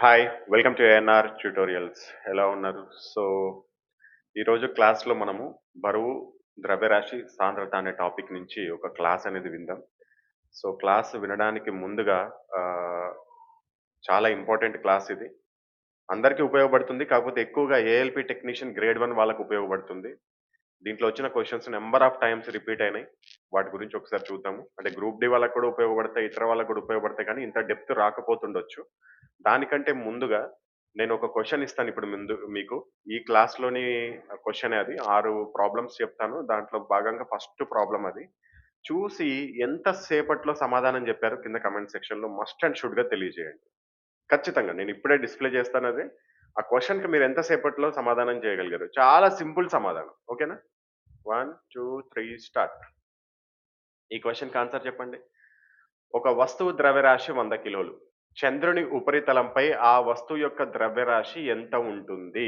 Hi! Welcome to ANR tutorials. ఎలా ఉన్నారు? So, ఈరోజు క్లాస్‌లో మనము బరువు, ద్రవ్యరాశి, సాంద్రత అనే టాపిక్ నుంచి ఒక క్లాస్ అనేది విందాం. సో, క్లాస్ వినడానికి ముందుగా ఆహ్, చాలా ఇంపార్టెంట్ క్లాస్ ఇది. అందరికీ ఉపయోగపడుతుంది. కాకపోతే ఎక్కువగా ఏఎల్‌పీ టెక్నీషియన్ గ్రేడ్ 1 వాళ్ళకి ఉపయోగపడుతుంది. దీంట్లో వచ్చిన questions number of times repeat అయినాయి. వాటి గురించి ఒకసారి చూద్దాము. అంటే గ్రూప్ డి వాళ్ళకి కూడా ఉపయోగపడతాయి. ఇతర వాళ్ళకి కూడా ఉపయోగపడతాయి కానీ ఇంత డెప్త్ రాకపోతుండొచ్చు. దానికంటే ముందుగా నేను ఒక క్వెషన్ ఇస్తాను ఇప్పుడు ముందు మీకు. ఈ క్లాస్‌లోని క్వెషనే అది. 6 ప్రాబ్లమ్స్ చెప్తాను. దాంట్లో భాగంగా ఫస్ట్ ప్రాబ్లమ్ అది. చూసి ఎంత సేపట్లో సమాధానం చెప్పారో కింద కామెంట్ సెక్షన్‌లో మస్ట్ అండ్ షుడ్‌గా తెలియజేయండి. ఖచ్చితంగా. నేను ఇప్పుడే డిస్‌ప్లే చేస్తానది. ఆ క్వెషన్‌కి మీరు ఎంత సేపట్లో సమాధానం చేయగలిగారు. చాలా సింపుల్ సమాధానం. ఓకేనా? 1, 2, 3 స్టార్ట్. ఈ క్వెషన్‌కి ఆన్సర్ చెప్పండి. ఒక వస్తువు ద్రవ్యరాశి 100 కిలోలు. చంద్రుని ఉపరితలంపై ఆ వస్తువు యొక్క ద్రవ్యరాశి ఎంత ఉంటుంది?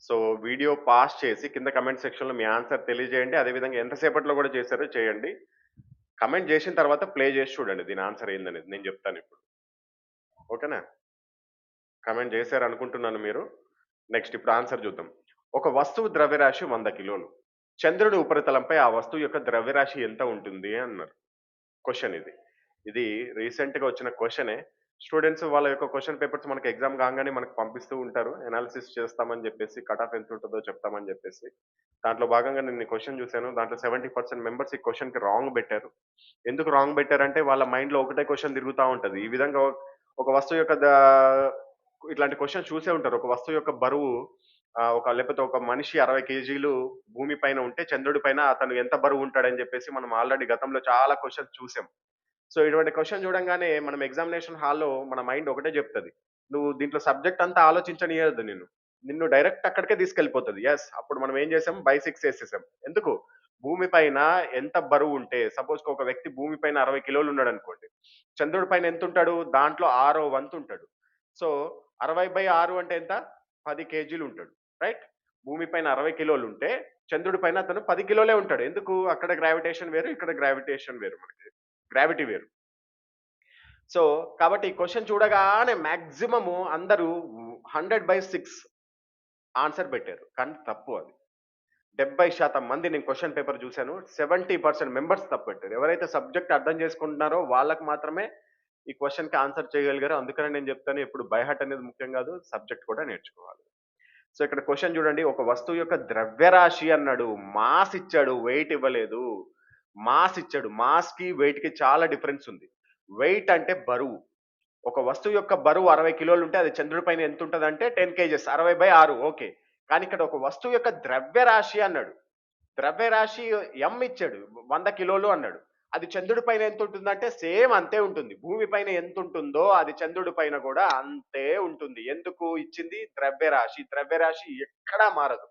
సో, వీడియో పాజ్ చేసి కింద కామెంట్ సెక్షన్‌లో మీ ఆన్సర్ తెలియజేయండి. అదే విధంగా ఎంత సేపట్లో కూడా చేశారో చేయండి. కామెంట్ చేసిన తర్వాత ప్లే చేసి చూడండి దీని ఆన్సర్ ఏందనేది. నేను చెప్తానిప్పుడు. ఓకేనా? కామెంట్ చేశారనుకుంటున్నాను మీరు. నెక్స్ట్ ఇప్పుడు ఆన్సర్ చూద్దాం. ఒక వస్తువు ద్రవ్యరాశి 100 కిలోలు. చంద్రుడి ఉపరితలంపై ఆ వస్తువు యొక్క ద్రవ్యరాశి ఎంత ఉంటుంది అన్నారు. క్వెషన్ ఇది. ఇది రీసెంట్‌గా వచ్చిన క్వెషనే. స్టూడెంట్స్ వాళ్ళ యొక్క క్వెషన్ పేపర్స్ మనకు ఎగ్జామ్ కాంగానే మనకు పంపిస్తూ ఉంటారు. అనాలిసిస్ చేస్తామని చెప్పేసి, కట్ ఆఫ్ ఎంత ఉంటుందో చెప్తామని చెప్పేసి. దాంట్లో భాగంగా నేను ఈ క్వెషన్ చూసాను. దాంట్లో 70% మెంబర్స్ ఈ క్వెషన్‌కి రాంగ్ పెట్టారు. ఎందుకు రాంగ్ పెట్టారంటే వాళ్ళ మైండ్‌లో ఒకటే క్వెషన్ తిరుగుతా ఉంటది. ఈ విధంగా ఒక వస్తువు యొక్క ఇట్లాంటి క్వెషన్ చూసే ఉంటారు. ఒక వస్తువు యొక్క బరువు లేకపోతే ఒక మనిషి 60 కేజీలు భూమి పైన ఉంటే చంద్రుడి పైన అతను ఎంత బరువు ఉంటాడని చెప్పేసి మనం ఆల్రెడీ గతంలో చాలా క్వెషన్స్ చూసాం. సో, ఇటువంటి క్వెషన్ చూడంగానే మనం ఎగ్జామినేషన్ హాల్‌లో మన మైండ్ ఒకటే చెప్తది. నువ్వు దీంట్లో సబ్జెక్ట్ అంతా ఆలోచించనీయదు నిన్ను. నిన్ను డైరెక్ట్ అక్కడికే తీసుకెళ్ళిపోతది. యెస్. అప్పుడు మనం ఏం చేసాం బై 6 ఏసేసాం. ఎందుకు? భూమి పైన ఎంత బరువుంటే సపోజ్‌కి ఒక వ్యక్తి భూమి పైన 60 కిలోలు ఉన్నాడనుకోండి. చంద్రుడి పైన ఎంతుంటాడు? దాంట్లో ఆరో వంతుంటాడు. సో, 60/6 అంటే ఎంత? 10 కేజీలుంటాడు. రైట్? భూమి పైన 60 కిలోలుంటే చంద్రుడి పైన అతను 10 కిలోలే ఉంటాడు. ఎందుకు? అక్కడ గ్రావిటేషన్ వేరు, ఇక్కడ గ్రావిటేషన్ వేరు మనకి. గ్రావిటీ వేరు. సో, కాబట్టి ఈ క్వెషన్ చూడగానే మాక్సిమము అందరూ 100/6 ఆన్సర్ పెట్టారు. కానీ తప్పు అది. 70% మంది నేను క్వెషన్ పేపర్ చూసాను. 70% మెంబర్స్ తప్పు పెట్టారు. ఎవరైతే సబ్జెక్ట్ అర్థం చేసుకుంటున్నారో వాళ్ళకి మాత్రమే ఈ క్వెషన్‌కి ఆన్సర్ చేయగలిగారు. అందుకనే నేను చెప్తాను ఎప్పుడు బై హార్ట్ అనేది ముఖ్యం కాదు. సబ్జెక్ట్ కూడా నేర్చుకోవాలి. సో, ఇక్కడ క్వెషన్ చూడండి. ఒక వస్తువు యొక్క ద్రవ్యరాశి అన్నాడు. మాస్ ఇచ్చాడు. వెయిట్ ఇవ్వలేదు. మాస్ ఇచ్చాడు. మాస్‌కి, వెయిట్‌కి చాలా డిఫరెన్స్ ఉంది. వెయిట్ అంటే బరువు. ఒక వస్తువు యొక్క బరువు 60 కిలోలుంటే అది చంద్రుడి పైన ఎంతుంటదంటే 10 కేజెస్ 60/6 ఓకే. కానీ ఇక్కడ ఒక వస్తువు యొక్క ద్రవ్యరాశి అన్నాడు. ద్రవ్యరాశి ఎం ఇచ్చాడు. 100 కిలోలు అన్నాడు. అది చంద్రుడి పైన ఎంతుంటుందంటే సేమ్ అంతే ఉంటుంది. భూమి పైన ఎంతుంటుందో అది చంద్రుడి పైన గూడా అంతే ఉంటుంది. ఎందుకు ఇచ్చింది? ద్రవ్యరాశి. ద్రవ్యరాశి ఎక్కడా మారదు.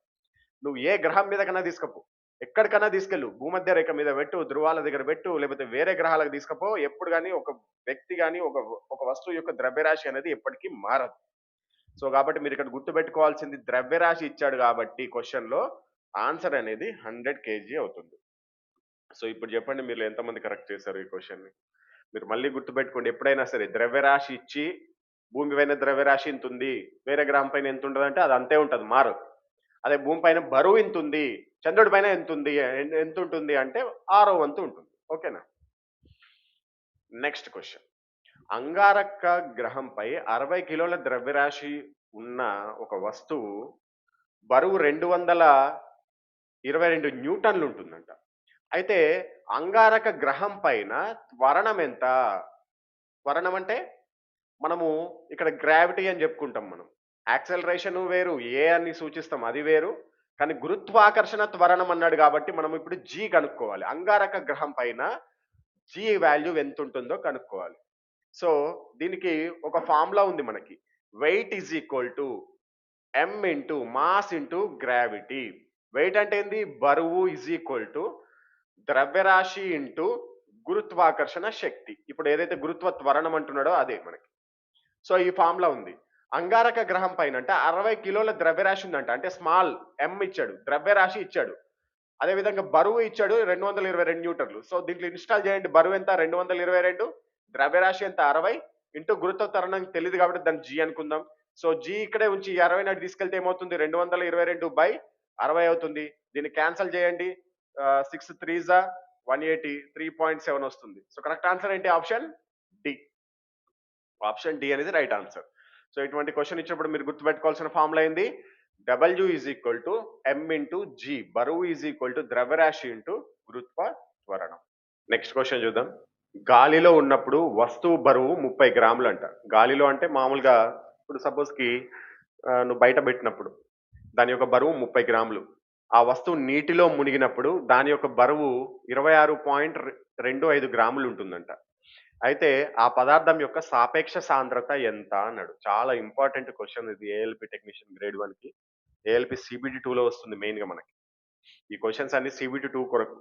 నువ్వు ఏ గ్రహం మీదకన్నా తీసుకపో. ఎక్కడికన్నా తీసుకెళ్ళు. భూమధ్య రేఖ మీద పెట్టు, ధృవాల దగ్గర పెట్టు, లేకపోతే వేరే గ్రహాలకు తీసుకపో. ఎప్పుడు గాని ఒక వ్యక్తి గాని, ఒక వస్తువు యొక్క ద్రవ్యరాశి అనేది ఎప్పటికీ మారదు. సో, కాబట్టి మీరిక్కడ గుర్తుపెట్టుకోవాల్సింది ద్రవ్యరాశి ఇచ్చాడు కాబట్టి క్వెషన్‌లో ఆన్సర్ అనేది 100 కేజీ అవుతుంది. సో, ఇప్పుడు చెప్పండి మీలో ఎంతమంది కరెక్ట్ చేశారు ఈ క్వెషన్‌ని? మీరు మళ్ళీ గుర్తుపెట్టుకోండి ఎప్పుడైనా సరే ద్రవ్యరాశి ఇచ్చి, భూమి పైన ద్రవ్యరాశి ఇంతుంది. వేరే గ్రహం పైన ఎంతుంటదంటే అది అంతే ఉంటది మారదు. అదే భూమి పైన బరువు ఇంతుంది. చంద్రుడి పైన ఎంతుంది? ఎంతుంటుంది అంటే ఆరో వంతు ఉంటుంది. ఓకేనా? Next question. అంగారక గ్రహంపై 60 కిలోల ద్రవ్యరాశి ఉన్న ఒక వస్తువు బరువు 222 న్యూటన్లు ఉంటుందంట. అయితే అంగారక గ్రహం పైన త్వరణం ఎంత? త్వరణం అంటే మనము ఇక్కడ గ్రావిటీ అని చెప్పుకుంటాం మనం. యాక్సెలరేషన్ వేరు, ఏ అని సూచిస్తాం అది వేరు. కానీ గురుత్వాకర్షణ త్వరణం అన్నాడు కాబట్టి మనం ఇప్పుడు జీ కనుక్కోవాలి. అంగారక గ్రహం పైన జీ వాల్యూ ఎంతుంటుందో కనుక్కోవాలి. సో, దీనికి ఒక ఫార్ములా ఉంది మనకి. Weight is equal to M into mass into gravity. Weight అంటే ఏంది? బరువు ఈజ్ ఈక్వల్ టు ద్రవ్యరాశి ఇంటూ గురుత్వాకర్షణ శక్తి. ఇప్పుడు ఏదైతే గురుత్వ త్వరణం అంటున్నాడో అదే మనకి. సో, ఈ ఫార్ములా ఉంది. అంగారక గ్రహం పైనంట 60 కిలోల ద్రవ్యరాశి ఉందంట. అంటే స్మాల్ ఎం ఇచ్చాడు. ద్రవ్యరాశి ఇచ్చాడు. అదే విధంగా బరువు ఇచ్చాడు 222 న్యూటన్లు. సో, దీంట్లో ఇన్‌స్టాల్ చేయండి. బరువెంత? 222. ద్రవ్యరాశి ఎంత? 60. ఇంటూ గురుత్వ త్వరణం తెలియదు కాబట్టి దాన్ని జీ అనుకుందాం. సో జీ ఇక్కడే ఉంచి 60 నాటి తీసుకెళ్తే ఏమవుతుంది? 222/60 అవుతుంది. దీన్ని క్యాన్సిల్ చేయండి. 6 3 జా 180 3.7 వస్తుంది. సో కరెక్ట్ ఆన్సర్ ఏంటి? Option D. ఆప్షన్ డి అనేది రైట్ ఆన్సర్. సో ఇటువంటి క్వశ్చన్ ఇచ్చినప్పుడు మీరు గుర్తుపెట్టుకోవాల్సిన ఫార్ములా ఏంది? W is equal to M into G. బరువు ఈజ్ ఈక్వల్ టు ద్రవ్యరాశి ఇంటూ గురుత్వ త్వరణం. నెక్స్ట్ క్వశ్చన్ చూద్దాం. గాలిలో ఉన్నప్పుడు వస్తువు బరువు 30 గ్రాములు అంట. గాలిలో అంటే మామూలుగా ఇప్పుడు సపోజ్కి నువ్వు బయట పెట్టినప్పుడు దాని యొక్క బరువు 30 గ్రాములు. ఆ వస్తువు నీటిలో మునిగినప్పుడు దాని యొక్క బరువు 26.25 గ్రాములు ఉంటుందంట. అయితే ఆ పదార్థం యొక్క సాపేక్ష సాంద్రత ఎంత అన్నాడు. చాలా ఇంపార్టెంట్ క్వశ్చన్ ఇది ఏఎల్పి టెక్నీషియన్ గ్రేడ్ 1కి. ఏఎల్పి సిబిటి 2లో వస్తుంది మెయిన్గా మనకి. ఈ క్వశ్చన్స్ అన్ని సిబిటి 2 కొరకు.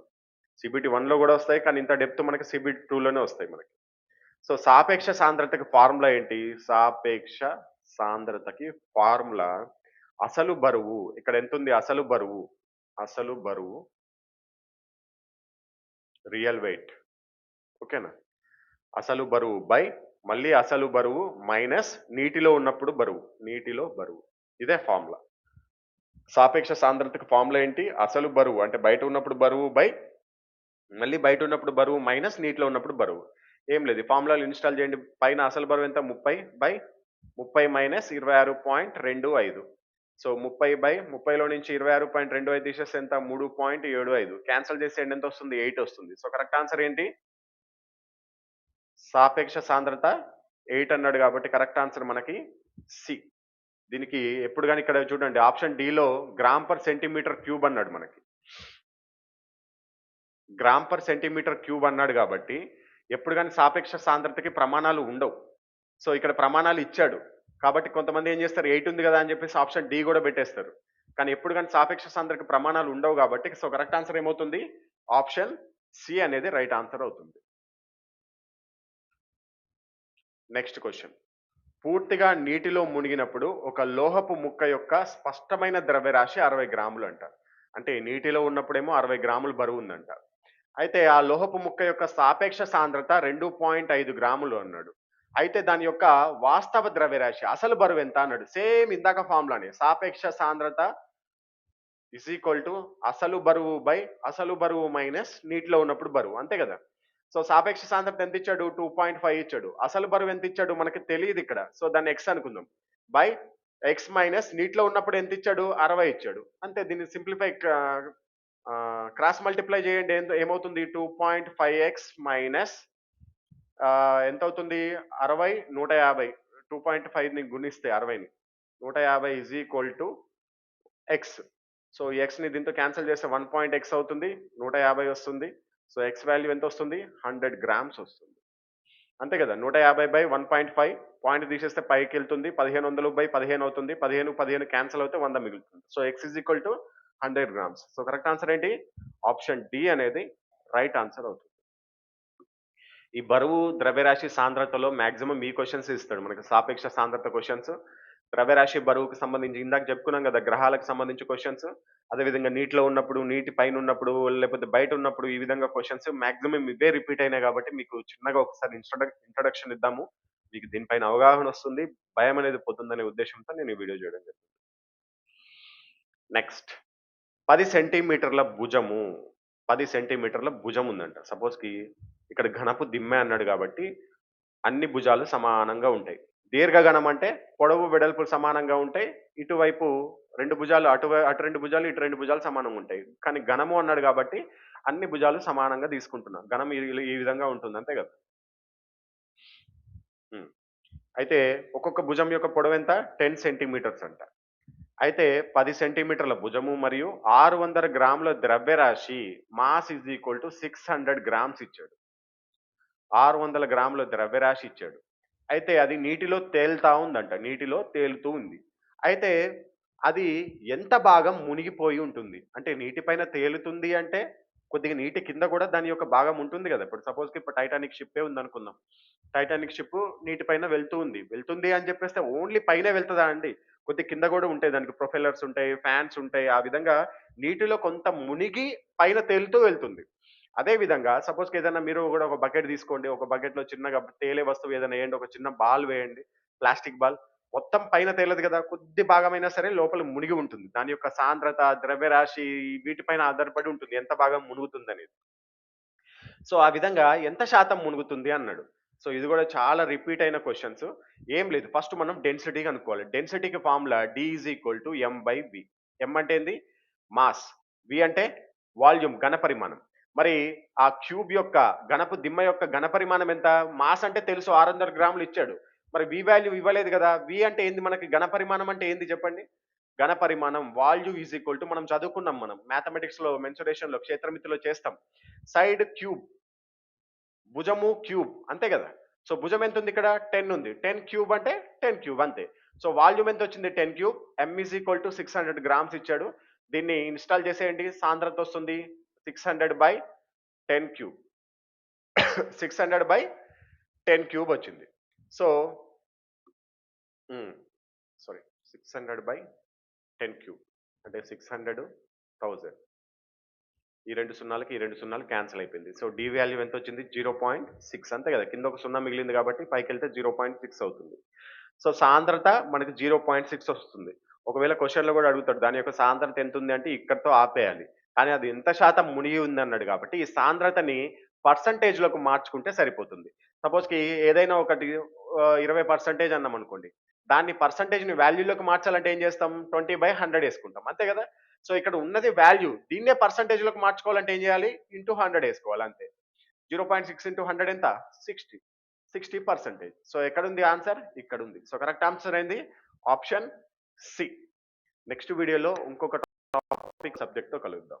సిబిటి 1లో కూడా వస్తాయి, కానీ ఇంత డెప్త్ మనకి సిబిటి 2లోనే వస్తాయి మనకి. సో సాపేక్ష సాంద్రతకి ఫార్ములా ఏంటి? సాపేక్ష సాంద్రతకి ఫార్ములా అసలు బరువు. ఇక్కడ ఎంత ఉంది? అసలు బరువు. అసలు బరువు రియల్ వెయిట్. ఓకేనా? అసలు బరువు బై మళ్ళీ అసలు బరువు మైనస్ నీటిలో ఉన్నప్పుడు బరువు. నీటిలో బరువు. ఇదే ఫార్ములా. సాపేక్ష సాంద్రతకి ఫార్ములా ఏంటి? అసలు బరువు అంటే బయట ఉన్నప్పుడు బరువు బై మళ్ళీ బయట ఉన్నప్పుడు బరువు మైనస్ నీటిలో ఉన్నప్పుడు బరువు. ఏం లేదు, ఫార్ములాలు ఇన్స్టాల్ చేయండి. పైన అసలు బరువు ఎంత? 30/30 మైనస్ 26.25. సో 30/30లో నుంచి 26.25 తీసేస్తే ఎంత? 3.75. క్యాన్సిల్ చేసేయండి, ఎంత వస్తుంది? 8 వస్తుంది. సో కరెక్ట్ ఆన్సర్ ఏంటి? సాపేక్ష సాంద్రత 8 అన్నాడు కాబట్టి కరెక్ట్ ఆన్సర్ మనకి సి. దీనికి ఎప్పుడు కానీ ఇక్కడ చూడండి ఆప్షన్ డిలో గ్రామ్ పర్ సెంటీమీటర్ క్యూబ్ అన్నాడు మనకి. గ్రామ్ పర్ సెంటీమీటర్ క్యూబ్ అన్నాడు కాబట్టి ఎప్పుడు కానీ సాపేక్ష సాంద్రతకి ప్రమాణాలు ఉండవు. సో ఇక్కడ ప్రమాణాలు ఇచ్చాడు కాబట్టి కొంతమంది ఏం చేస్తారు? 8 ఉంది కదా అని చెప్పేసి ఆప్షన్ డి కూడా పెట్టేస్తారు. కానీ ఎప్పుడు కానీ సాపేక్ష సాంద్రతకి ప్రమాణాలు ఉండవు కాబట్టి సో కరెక్ట్ ఆన్సర్ ఏమవుతుంది? ఆప్షన్ సి అనేది రైట్ ఆన్సర్ అవుతుంది. Next question. పూర్తిగా నీటిలో మునిగినప్పుడు ఒక లోహపు ముక్క యొక్క స్పష్టమైన ద్రవ్యరాశి 60 గ్రాములు అంట. అంటే నీటిలో ఉన్నప్పుడేమో 60 గ్రాములు బరువు ఉందంట. అయితే ఆ లోహపు ముక్క యొక్క సాపేక్ష సాంద్రత 2.5 గ్రాములు అన్నాడు. అయితే దాని యొక్క వాస్తవ ద్రవ్యరాశి అసలు బరువు ఎంత అన్నాడు. సేమ్ ఇందాక ఫార్ములానే. సాపేక్ష సాంద్రత ఇస్ ఈక్వల్ టు అసలు బరువు బై అసలు బరువు మైనస్ నీటిలో ఉన్నప్పుడు బరువు. అంతే కదా? సో సాపేక్ష సాంద్రత ఎంత ఇచ్చాడు? 2.5 ఇచ్చాడు. అసలు బరువు ఎంత ఇచ్చాడు మనకి తెలియదు ఇక్కడ. సో దాన్ని ఎక్స్ అనుకుందాం. బై ఎక్స్ మైనస్ నీటిలో ఉన్నప్పుడు ఎంత ఇచ్చాడు? 60 ఇచ్చాడు. అంతే. దీన్ని సింప్లిఫై క్రాస్ మల్టిప్లై చేయండి. ఏమవుతుంది? 2.5x మైనస్ ఎంత అవుతుంది? 60 150. 2.5ని గుణిస్తే 60ని 150 is equal to X. So ఈ ఎక్స్ని దీంతో క్యాన్సిల్ చేస్తే 1.x అవుతుంది, 150 వస్తుంది. సో ఎక్స్ వాల్యూ ఎంత వస్తుంది? 100 గ్రామ్స్ వస్తుంది. అంతే కదా? 150/1.5 పాయింట్ తీసేస్తే పైకి వెళ్తుంది. 1500/15 అవుతుంది. 15 క్యాన్సిల్ అవుతే 100 మిగులుతుంది. So X is equal to 100 grams. So correct answer ఏంటి? ఆప్షన్ డి అనేది రైట్ ఆన్సర్ అవుతుంది. ఈ బరువు ద్రవ్యరాశి సాంద్రతలో మాక్సిమం ఈ క్వశ్చన్స్ ఇస్తాడు మనకి. సాపేక్ష సాంద్రత క్వశ్చన్స్, ద్రవ్యరాశి బరువుకు సంబంధించి ఇందాక చెప్పుకున్నాం కదా గ్రహాలకు సంబంధించి క్వశ్చన్స్, అదేవిధంగా నీటిలో ఉన్నప్పుడు, నీటి పైన ఉన్నప్పుడు, లేకపోతే బయట ఉన్నప్పుడు ఈ విధంగా క్వశ్చన్స్ మాక్సిమం ఇవే రిపీట్ అయినాయి కాబట్టి మీకు చిన్నగా ఒకసారి ఇంట్రడక్షన్ ఇద్దాము. మీకు దీనిపైన అవగాహన వస్తుంది, భయం అనేది పోతుందనే ఉద్దేశంతో నేను ఈ వీడియో చేయడం జరిగింది. నెక్స్ట్ 10 సెంటీమీటర్ల భుజము. 10 సెంటీమీటర్ల భుజం ఉందంట. సపోజ్కి ఇక్కడ ఘనపు దిమ్మె అన్నాడు కాబట్టి అన్ని భుజాలు సమానంగా ఉంటాయి. దీర్ఘగణం అంటే పొడవు వెడల్పు సమానంగా ఉంటాయి. ఇటువైపు 2 భుజాలు అటు 2 భుజాలు ఇటు 2 భుజాలు సమానంగా ఉంటాయి. కానీ ఘనము అన్నాడు కాబట్టి అన్ని భుజాలు సమానంగా తీసుకుంటున్నాం. ఘనం ఈ విధంగా ఉంటుంది. అంతే కదా? అయితే ఒక్కొక్క భుజం యొక్క పొడవు ఎంత? 10 సెంటీమీటర్స్ అంట. అయితే 10 సెంటీమీటర్ల భుజము మరియు 600 గ్రాముల ద్రవ్యరాశి mass is equal to 600 grams ఇచ్చాడు. 600 గ్రాముల ద్రవ్యరాశి ఇచ్చాడు. అయితే అది నీటిలో తేలుతా ఉందంట. నీటిలో తేలుతూ ఉంది. అయితే అది ఎంత భాగం మునిగిపోయి ఉంటుంది? అంటే నీటిపైన తేలుతుంది అంటే కొద్దిగా నీటి కింద కూడా దాని యొక్క భాగం ఉంటుంది కదా. ఇప్పుడు సపోజ్కి ఇప్పుడు టైటానిక్ షిప్పే ఉందనుకుందాం. టైటానిక్ షిప్ నీటిపైన వెళ్తూ ఉంది. వెళ్తుంది అని చెప్పేస్తే ఓన్లీ పైనే వెళ్తుందా అండి? కొద్దిగా కింద కూడా ఉంటాయి. దానికి ప్రొపెల్లర్స్ ఉంటాయి, ఫ్యాన్స్ ఉంటాయి. ఆ విధంగా నీటిలో కొంత మునిగి పైన తేలుతూ వెళ్తుంది. అదే విధంగా సపోజ్‌కి ఏదైనా మీరు గూడా ఒక బకెట్ తీసుకోండి. ఒక బకెట్‌లో చిన్నగా తేలే వస్తువు ఏదైనా ఎయండి. ఒక చిన్న బాల్ వేయండి. Plastic ball. మొత్తం పైన తేలదు గదా! కొద్ది భాగమైనా సరే లోపల మునిగి ఉంటుంది. దాని యొక్క సాంద్రత, ద్రవ్యరాశి వీటిపైన ఆధారపడి ఉంటుంది. ఎంత భాగం మునుగుతుందనేది. సో, ఆ విధంగా ఎంత శాతం మునుగుతుంది అన్నాడు. సో, ఇది గూడా చాలా రిపీట్ అయిన క్వెషన్స్. ఏం లేదు. ఫస్ట్ మనం డెన్సిటీ కనుక్కోవాలి. డెన్సిటీకి ఫార్ములా D=M/V. M అంటే ఏంది? మాస్. V అంటే వాల్యూమ్ ఘనపరిమాణం. మరి ఆ క్యూబ్ యొక్క దిమ్మ యొక్క ఘనపరిమాణం ఎంత? మాస్ అంటే తెలుసు 600 గ్రాములు ఇచ్చాడు. మరి V వాల్యూ ఇవ్వలేదు గదా! V అంటే ఏంది మనకి ఘనపరిమాణం అంటే ఏంది చెప్పండి? ఘనపరిమాణం మనం చదువుకున్నాం మనం. మ్యాథమెటిక్స్‌లో మెన్సురేషన్‌లో క్షేత్రమితిలో చేస్తాం. సైడ్ క్యూబ్ భుజము క్యూబ్ అంతే కదా. సో భుజం ఎంత ఉంది ఇక్కడ 10 ఉంది. 10 క్యూబ్ అంటే 10 క్యూబ్ అంతే. సో వాల్యూమ్ ఎంత వచ్చింది 10 cube. M is equal to 600 grams ఇచ్చాడు. దీన్ని ఇన్స్టాల్ చేసేయండి. సాంద్రత వస్తుంది 600 బై 10 క్యూబ్. 600 బై 10 క్యూబ్ వచ్చింది. సో సారీ 600 బై 10 క్యూబ్ అంటే 600,000. ఈ 2 సున్నాలకి ఈ 2 సున్నాలు క్యాన్సిల్ అయిపోయింది. సో డి వాల్యూ ఎంత వచ్చింది 0.6 అంతే కదా. కింద ఒక సున్నా మిగిలింది కాబట్టి పైకెళ్తే 0.6 అవుతుంది. సో సాంద్రత మనకి 0.6 వస్తుంది. ఒకవేళ క్వెషన్‌లో కూడా అడుగుతాడు దాని యొక్క సాంద్రత ఎంత ఉంది అంటే ఇక్కడితో ఆపేయాలి. కానీ అది ఎంత శాతం మునిగి ఉంది అన్నాడు కాబట్టి ఈ సాంద్రతని పర్సెంటేజ్‌లోకి మార్చుకుంటే సరిపోతుంది. సపోజ్‌కి ఏదైనా ఒకటి 20% అన్నామనుకోండి. దాన్ని పర్సెంటేజ్‌ని వాల్యూలోకి మార్చాలంటే ఏం చేస్తాం 20/100 యేసుకుంటాం. అంతే కదా. సో ఇక్కడ ఉన్నది వాల్యూ. దీన్నే పర్సెంటేజ్‌లోకి మార్చుకోవాలంటే ఏం చేయాలి? ఇంటూ 100 యేసుకోవాలి అంతే. 0.6 ఇంటూ 100 ఎంత? 60. 60%. సో ఎక్కడుంది ఆన్సర్? ఇక్కడుంది. సో కరెక్ట్ ఆన్సర్ ఏంది? Option C. నెక్స్ట్ వీడియోలో ఇంకొక టాపిక్ సబ్జెక్ట్‌తో కలుద్దాం.